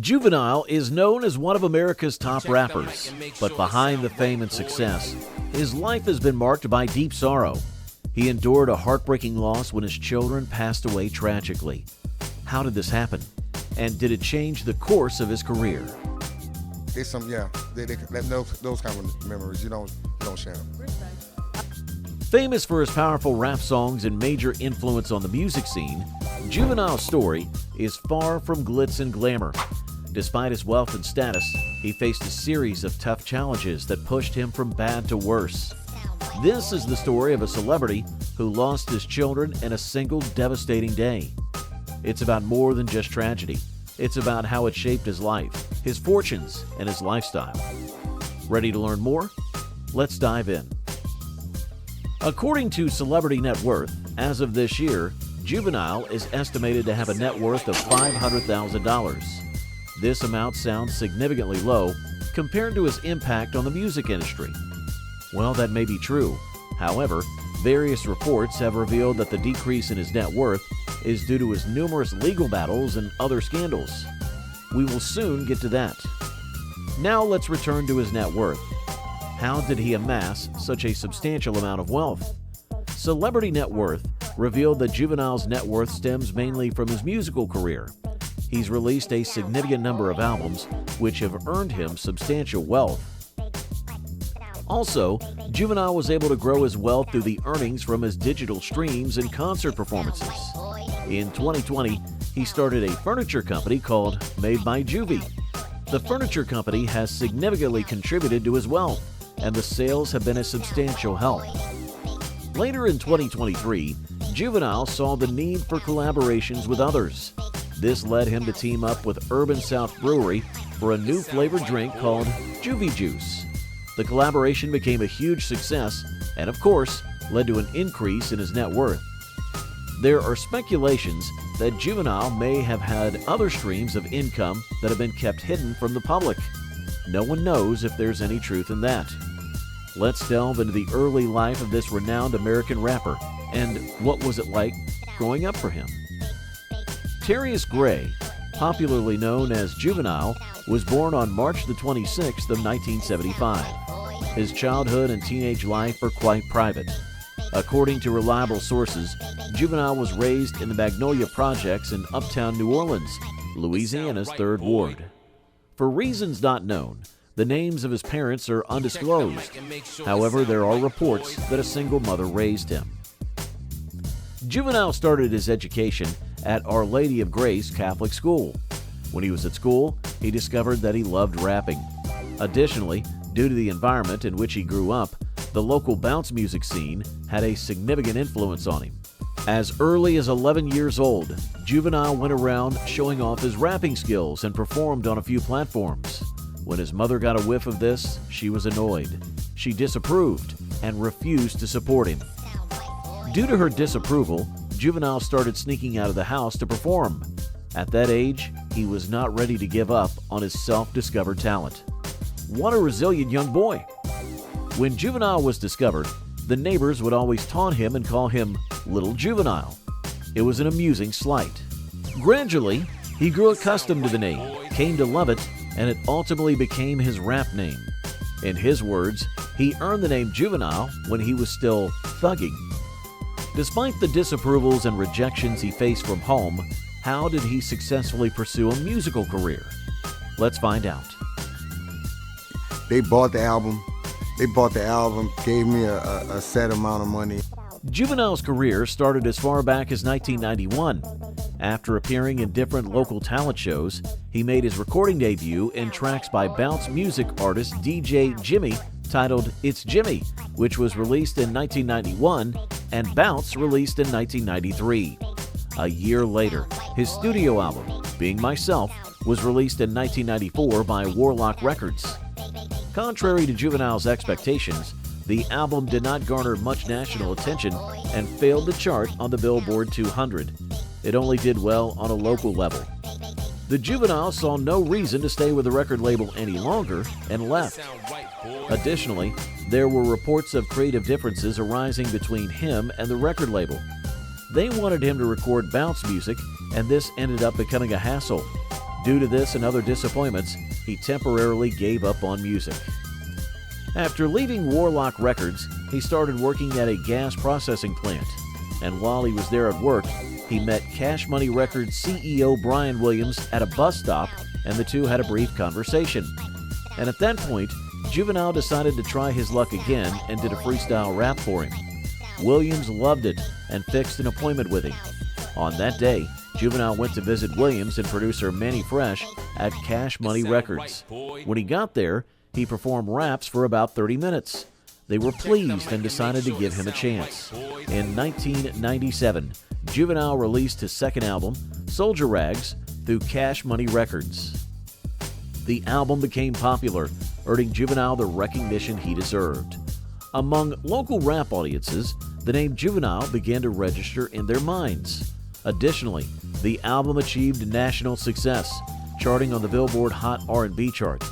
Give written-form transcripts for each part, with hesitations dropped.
Juvenile is known as one of America's top rappers, but behind the fame and success, his life has been marked by deep sorrow. He endured a heartbreaking loss when his children passed away tragically. How did this happen? And did it change the course of his career? It's some, yeah, those kind of memories, you don't share them. Famous for his powerful rap songs and major influence on the music scene, Juvenile's story is far from glitz and glamour. Despite his wealth and status, he faced a series of tough challenges that pushed him from bad to worse. This is the story of a celebrity who lost his children in a single devastating day. It's about more than just tragedy. It's about how it shaped his life, his fortunes, and his lifestyle. Ready to learn more? Let's dive in. According to Celebrity Net Worth, as of this year, Juvenile is estimated to have a net worth of $500,000. This amount sounds significantly low compared to his impact on the music industry. Well, that may be true. However, various reports have revealed that the decrease in his net worth is due to his numerous legal battles and other scandals. We will soon get to that. Now let's return to his net worth. How did he amass such a substantial amount of wealth? Celebrity Net Worth revealed that Juvenile's net worth stems mainly from his musical career. He's released a significant number of albums, which have earned him substantial wealth. Also, Juvenile was able to grow his wealth through the earnings from his digital streams and concert performances. In 2020, he started a furniture company called Made by Juvie. The furniture company has significantly contributed to his wealth, and the sales have been a substantial help. Later in 2023, Juvenile saw the need for collaborations with others. This led him to team up with Urban South Brewery for a new flavored drink called Juvie Juice. The collaboration became a huge success and, of course, led to an increase in his net worth. There are speculations that Juvenile may have had other streams of income that have been kept hidden from the public. No one knows if there's any truth in that. Let's delve into the early life of this renowned American rapper and what was it like growing up for him. Terrius Gray, popularly known as Juvenile, was born on March the 26th of 1975. His childhood and teenage life are quite private. According to reliable sources, Juvenile was raised in the Magnolia Projects in uptown New Orleans, Louisiana's 3rd Ward. For reasons not known, the names of his parents are undisclosed. However, there are reports that a single mother raised him. Juvenile started his education at Our Lady of Grace Catholic School. When he was at school, he discovered that he loved rapping. Additionally, due to the environment in which he grew up, the local bounce music scene had a significant influence on him. As early as 11 years old, Juvenile went around showing off his rapping skills and performed on a few platforms. When his mother got a whiff of this, she was annoyed. She disapproved and refused to support him. Due to her disapproval, Juvenile started sneaking out of the house to perform. At that age, he was not ready to give up on his self-discovered talent. What a resilient young boy! When Juvenile was discovered, the neighbors would always taunt him and call him Little Juvenile. It was an amusing slight. Gradually, he grew accustomed to the name, came to love it, and it ultimately became his rap name. In his words, he earned the name Juvenile when he was still thugging. Despite the disapprovals and rejections he faced from home, how did he successfully pursue a musical career? Let's find out. They bought the album, gave me a set amount of money. Juvenile's career started as far back as 1991. After appearing in different local talent shows, he made his recording debut in tracks by bounce music artist DJ Jimmy titled It's Jimmy, which was released in 1991, and Bounce released in 1993. A year later, his studio album, Being Myself, was released in 1994 by Warlock Records. Contrary to Juvenile's expectations, the album did not garner much national attention and failed to chart on the Billboard 200. It only did well on a local level. The Juvenile saw no reason to stay with the record label any longer and left. Additionally, there were reports of creative differences arising between him and the record label. They wanted him to record bounce music, and this ended up becoming a hassle. Due to this and other disappointments, he temporarily gave up on music. After leaving Warlock Records, he started working at a gas processing plant. And while he was there at work, he met Cash Money Records CEO Brian Williams at a bus stop, and the two had a brief conversation. And at that point, Juvenile decided to try his luck again and did a freestyle rap for him. Williams loved it and fixed an appointment with him. On that day, Juvenile went to visit Williams and producer Manny Fresh at Cash Money Records. When he got there, he performed raps for about 30 minutes. They were pleased and decided to give him a chance. In 1997, Juvenile released his second album, Soldier Rags, through Cash Money Records. The album became popular, earning Juvenile the recognition he deserved. Among local rap audiences, the name Juvenile began to register in their minds. Additionally, the album achieved national success, charting on the Billboard Hot R&B chart.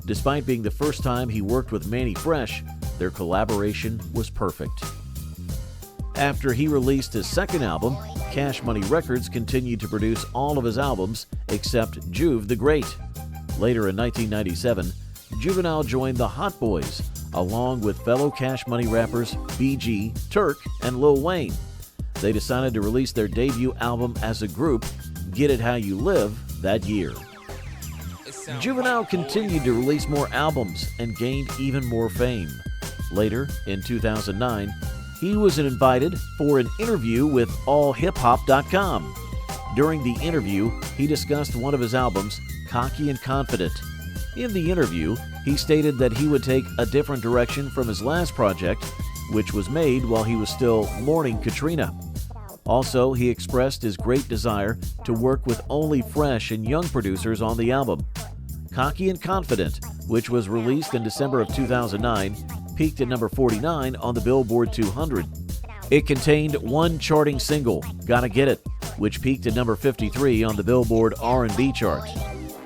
Despite being the first time he worked with Manny Fresh, their collaboration was perfect. After he released his second album, Cash Money Records continued to produce all of his albums except Juve the Great. Later in 1997, Juvenile joined the Hot Boys, along with fellow Cash Money rappers BG, Turk, and Lil Wayne. They decided to release their debut album as a group, Get It How You Live, that year. Juvenile continued to release more albums and gained even more fame. Later, in 2009, he was invited for an interview with allhiphop.com. During the interview, he discussed one of his albums, Cocky and Confident. In the interview, he stated that he would take a different direction from his last project, which was made while he was still mourning Katrina. Also, he expressed his great desire to work with only fresh and young producers on the album. Cocky and Confident, which was released in December of 2009, peaked at number 49 on the Billboard 200. It contained one charting single, Gotta Get It, which peaked at number 53 on the Billboard R&B chart.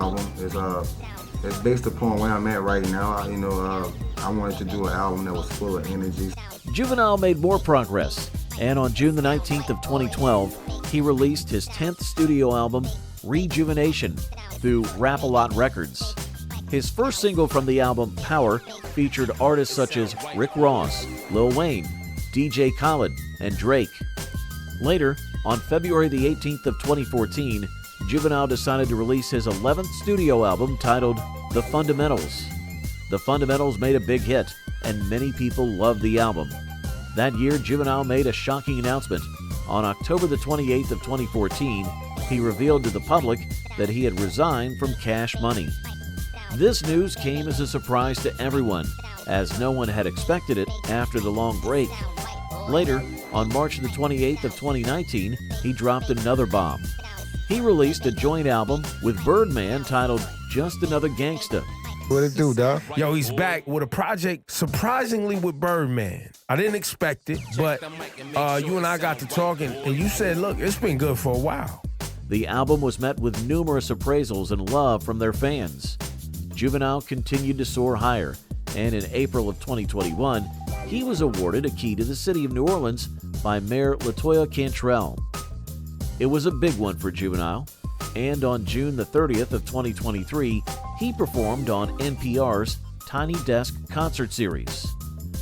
Album is based upon where I'm at right now. I wanted to do an album that was full of energy. Juvenile made more progress, and on June the 19th of 2012, he released his 10th studio album, Rejuvenation, through Rap-A-Lot Records. His first single from the album, Power, featured artists such as Rick Ross, Lil Wayne, DJ Khaled, and Drake. Later, on February the 18th of 2014, Juvenile decided to release his 11th studio album titled The Fundamentals. The Fundamentals made a big hit, and many people loved the album. That year, Juvenile made a shocking announcement. On October the 28th of 2014, he revealed to the public that he had resigned from Cash Money. This news came as a surprise to everyone, as no one had expected it after the long break. Later, on March the 28th of 2019, he dropped another bomb. He released a joint album with Birdman titled Just Another Gangsta. What it do, dog? Yo, he's back with a project, surprisingly with Birdman. I didn't expect it, but you and I got to talking, and you said, look, it's been good for a while. The album was met with numerous appraisals and love from their fans. Juvenile continued to soar higher, and in April of 2021, he was awarded a key to the city of New Orleans by Mayor LaToya Cantrell. It was a big one for Juvenile, and on June the 30th of 2023, he performed on NPR's Tiny Desk concert series.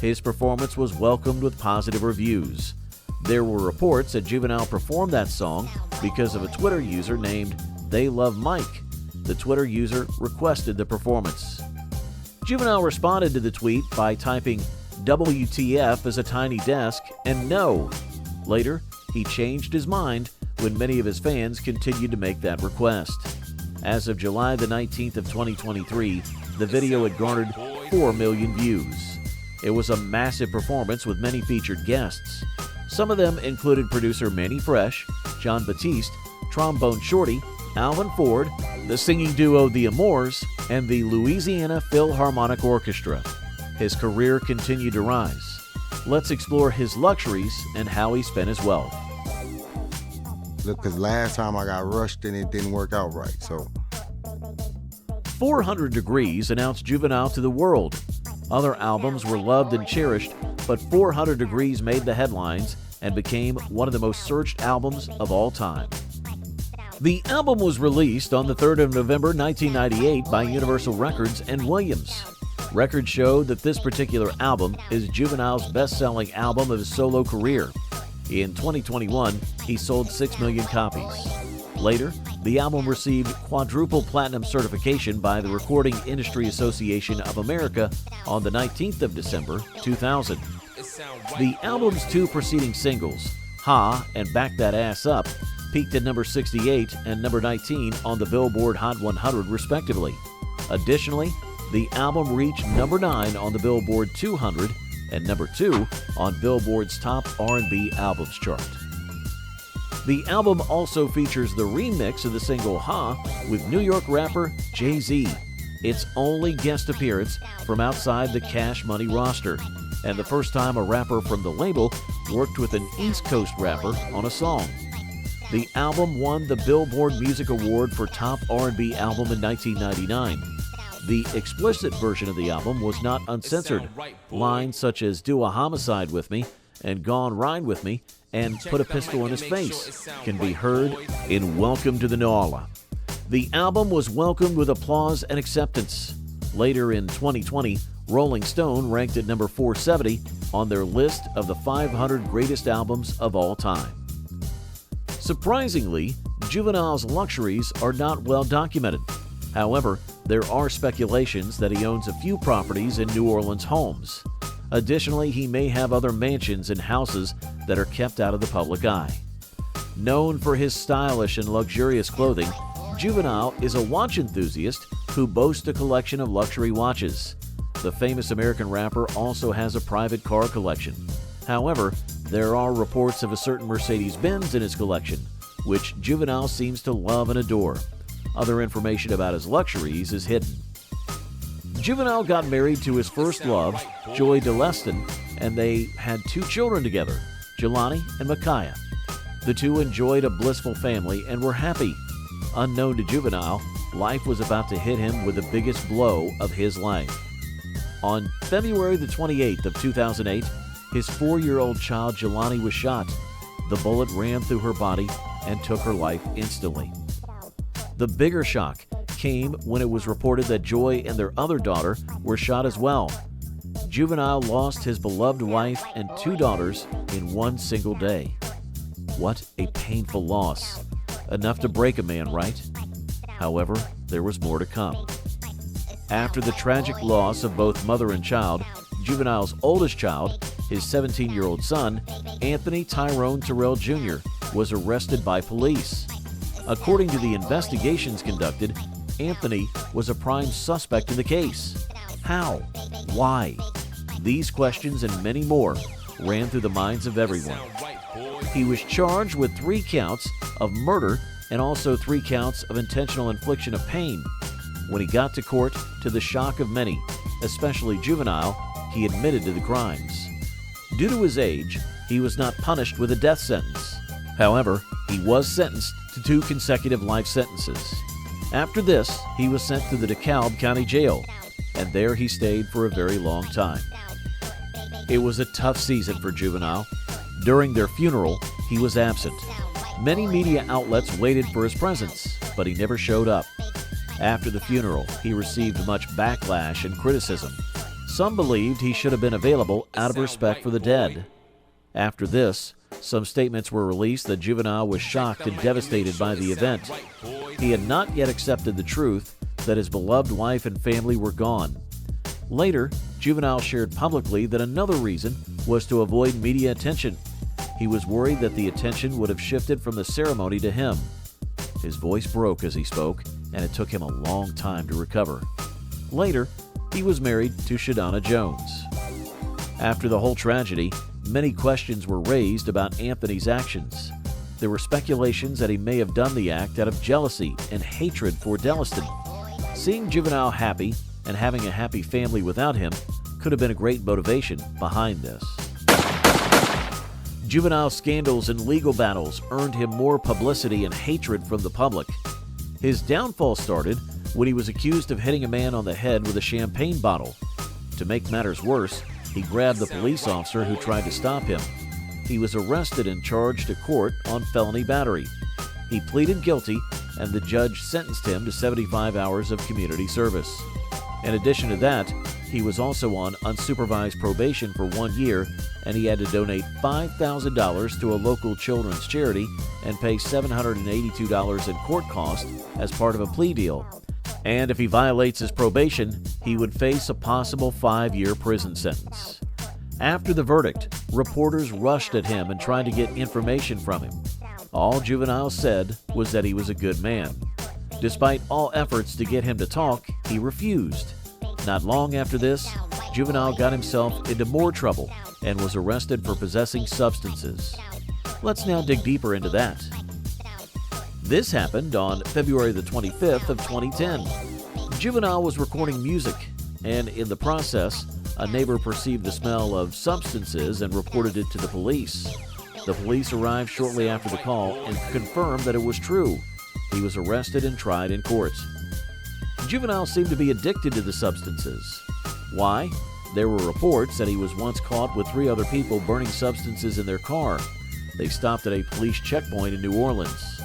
His performance was welcomed with positive reviews. There were reports that Juvenile performed that song because of a Twitter user named They Love Mike. The Twitter user requested the performance. Juvenile responded to the tweet by typing WTF as a tiny desk and no. Later, he changed his mind when many of his fans continued to make that request. As of July the 19th of 2023, the video had garnered 4 million views. It was a massive performance with many featured guests. Some of them included producer Manny Fresh, John Batiste, Trombone Shorty, Alvin Ford, the singing duo The Amours, and the Louisiana Philharmonic Orchestra. His career continued to rise. Let's explore his luxuries and how he spent his wealth. Look, because last time I got rushed and it didn't work out right, so. 400 Degrees announced Juvenile to the world. Other albums were loved and cherished, but 400 Degrees made the headlines and became one of the most searched albums of all time. The album was released on the 3rd of November 1998 by Universal Records and Williams. Records show that this particular album is Juvenile's best-selling album of his solo career. In 2021, he sold 6 million copies. Later, the album received quadruple platinum certification by the Recording Industry Association of America on the 19th of December, 2000. The album's 2 preceding singles, Ha and Back That Ass Up, peaked at number 68 and number 19 on the Billboard Hot 100 respectively. Additionally, the album reached number 9 on the Billboard 200 and number 2 on Billboard's Top R&B Albums chart. The album also features the remix of the single Ha with New York rapper Jay-Z, its only guest appearance from outside the Cash Money roster, and the first time a rapper from the label worked with an East Coast rapper on a song. The album won the Billboard Music Award for Top R&B Album in 1999. The explicit version of the album was not uncensored. Lines such as "Do a Homicide with Me" and "Gone Ride with Me" and "Put a Pistol in His Face" can be heard in Welcome to the Noala. The album was welcomed with applause and acceptance. Later in 2020, Rolling Stone ranked it number 470 on their list of the 500 greatest albums of all time. Surprisingly, Juvenile's luxuries are not well documented. However, there are speculations that he owns a few properties in New Orleans homes. Additionally, he may have other mansions and houses that are kept out of the public eye. Known for his stylish and luxurious clothing, Juvenile is a watch enthusiast who boasts a collection of luxury watches. The famous American rapper also has a private car collection. However, there are reports of a certain Mercedes-Benz in his collection, which Juvenile seems to love and adore. Other information about his luxuries is hidden. Juvenile got married to his first love, Joy DeLeston, and they had 2 children together, Jelani and Micaiah. The two enjoyed a blissful family and were happy. Unknown to Juvenile, life was about to hit him with the biggest blow of his life. On February the 28th of 2008, his 4-year-old child Jelani was shot. The bullet ran through her body and took her life instantly. The bigger shock came when it was reported that Joy and their other daughter were shot as well. Juvenile lost his beloved wife and 2 daughters in one single day. What a painful loss. Enough to break a man, right? However, there was more to come. After the tragic loss of both mother and child, Juvenile's oldest child, his 17-year-old son, Anthony Tyrone Terrell Jr., was arrested by police. According to the investigations conducted, Anthony was a prime suspect in the case. How? Why? These questions and many more ran through the minds of everyone. He was charged with 3 counts of murder and also 3 counts of intentional infliction of pain. When he got to court, to the shock of many, especially Juvenile, he admitted to the crimes. Due to his age, he was not punished with a death sentence. However, he was sentenced to 2 consecutive life sentences. After this, he was sent to the DeKalb County Jail, and there he stayed for a very long time. It was a tough season for Juvenile. During their funeral, he was absent. Many media outlets waited for his presence, but he never showed up. After the funeral, he received much backlash and criticism. Some believed he should have been available out of respect for the dead. After this, some statements were released that Juvenile was shocked and devastated by the event. He had not yet accepted the truth that his beloved wife and family were gone. Later, Juvenile shared publicly that another reason was to avoid media attention. He was worried that the attention would have shifted from the ceremony to him. His voice broke as he spoke, and it took him a long time to recover. Later, he was married to Shadonna Jones. After the whole tragedy, many questions were raised about Anthony's actions. There were speculations that he may have done the act out of jealousy and hatred for DeLeston. Seeing Juvenile happy and having a happy family without him could have been a great motivation behind this. Juvenile's scandals and legal battles earned him more publicity and hatred from the public. His downfall started when he was accused of hitting a man on the head with a champagne bottle. To make matters worse, he grabbed the police officer who tried to stop him. He was arrested and charged to court on felony battery. He pleaded guilty, and the judge sentenced him to 75 hours of community service. In addition to that, he was also on unsupervised probation for 1 year, and he had to donate $5,000 to a local children's charity and pay $782 in court costs as part of a plea deal. And if he violates his probation, he would face a possible 5-year prison sentence. After the verdict, reporters rushed at him and tried to get information from him. All Juvenile said was that he was a good man. Despite all efforts to get him to talk, he refused. Not long after this, Juvenile got himself into more trouble and was arrested for possessing substances. Let's now dig deeper into that. This happened on February the 25th of 2010. Juvenile was recording music, and in the process, a neighbor perceived the smell of substances and reported it to the police. The police arrived shortly after the call and confirmed that it was true. He was arrested and tried in court. Juvenile seemed to be addicted to the substances. Why? There were reports that he was once caught with 3 other people burning substances in their car. They stopped at a police checkpoint in New Orleans.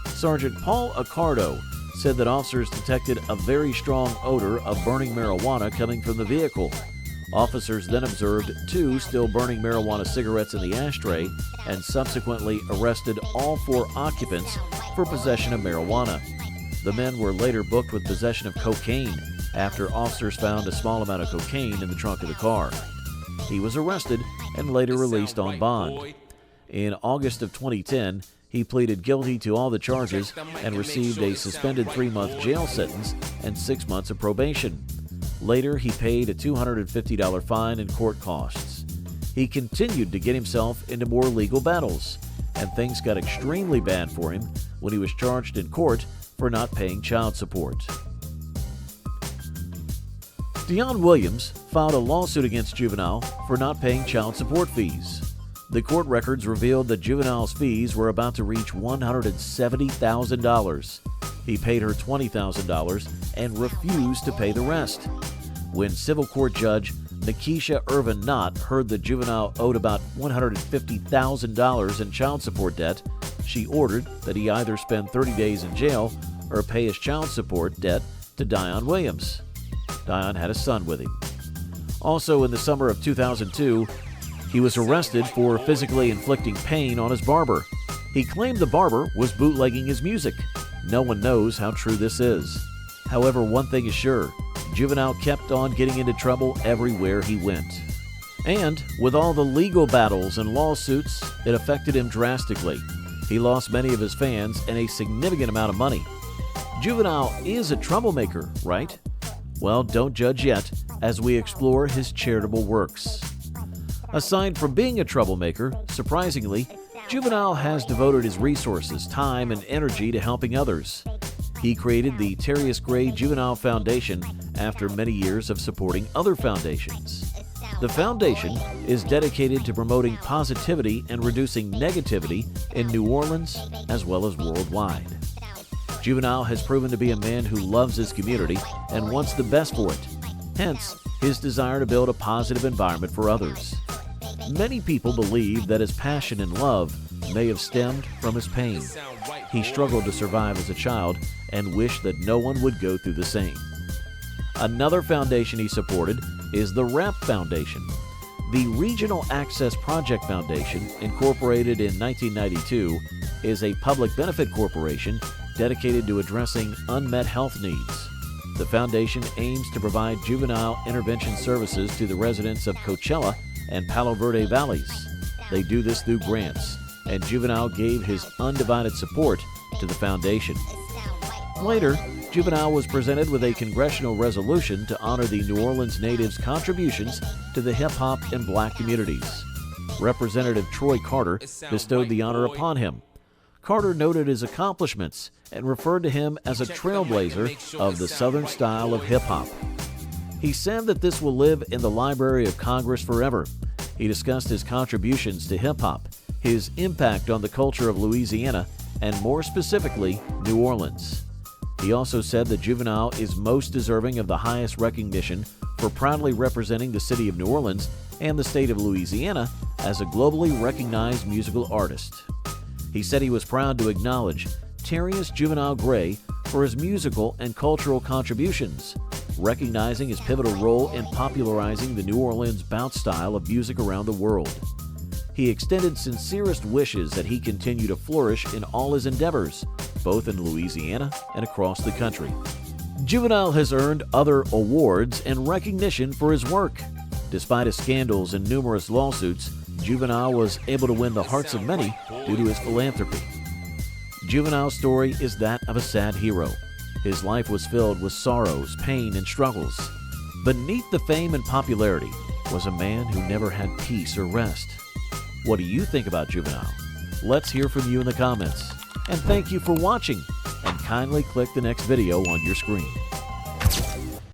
Sergeant Paul Accardo said that officers detected a very strong odor of burning marijuana coming from the vehicle. Officers then observed 2 still burning marijuana cigarettes in the ashtray and subsequently arrested all 4 occupants for possession of marijuana. The men were later booked with possession of cocaine after officers found a small amount of cocaine in the trunk of the car. He was arrested and later released on bond. In August of 2010, he pleaded guilty to all the charges and received a suspended 3-month jail sentence and 6 months of probation. Later, he paid a $250 fine and court costs. He continued to get himself into more legal battles, and things got extremely bad for him when he was charged in court for not paying child support. Deion Williams filed a lawsuit against Juvenile for not paying child support fees. The court records revealed that Juvenile's fees were about to reach $170,000. He paid her $20,000 and refused to pay the rest. When civil court judge Nikisha Irvin Knott heard that Juvenile owed about $150,000 in child support debt, she ordered that he either spend 30 days in jail or pay his child support debt to Deion Williams. Deion had a son with him. Also in the summer of 2002, he was arrested for physically inflicting pain on his barber. He claimed the barber was bootlegging his music. No one knows how true this is. However, one thing is sure, Juvenile kept on getting into trouble everywhere he went. And with all the legal battles and lawsuits, it affected him drastically. He lost many of his fans and a significant amount of money. Juvenile is a troublemaker, right? Well, don't judge yet as we explore his charitable works. Aside from being a troublemaker, surprisingly, Juvenile has devoted his resources, time, and energy to helping others. He created the Terrius Gray Juvenile Foundation after many years of supporting other foundations. The foundation is dedicated to promoting positivity and reducing negativity in New Orleans as well as worldwide. Juvenile has proven to be a man who loves his community and wants the best for it, hence his desire to build a positive environment for others. Many people believe that his passion and love may have stemmed from his pain. He struggled to survive as a child and wished that no one would go through the same. Another foundation he supported is the RAP Foundation. The Regional Access Project Foundation, incorporated in 1992, is a public benefit corporation dedicated to addressing unmet health needs. The foundation aims to provide juvenile intervention services to the residents of Coachella and Palo Verde valleys. They do this through grants, and Juvenile gave his undivided support to the foundation. Later, Juvenile was presented with a congressional resolution to honor the New Orleans natives' contributions to the hip-hop and black communities. Representative Troy Carter bestowed the honor upon him. Carter noted his accomplishments and referred to him as a trailblazer of the Southern style of hip-hop. He said that this will live in the Library of Congress forever. He discussed his contributions to hip-hop, his impact on the culture of Louisiana, and more specifically, New Orleans. He also said that Juvenile is most deserving of the highest recognition for proudly representing the city of New Orleans and the state of Louisiana as a globally recognized musical artist. He said he was proud to acknowledge Terrius Juvenile Gray for his musical and cultural contributions, recognizing his pivotal role in popularizing the New Orleans bounce style of music around the world. He extended sincerest wishes that he continue to flourish in all his endeavors, both in Louisiana and across the country. Juvenile has earned other awards and recognition for his work. Despite his scandals and numerous lawsuits, Juvenile was able to win the hearts of many due to his philanthropy. Juvenile's story is that of a sad hero. His life was filled with sorrows, pain, and struggles. Beneath the fame and popularity was a man who never had peace or rest. What do you think about Juvenile? Let's hear from you in the comments. And thank you for watching, and kindly click the next video on your screen.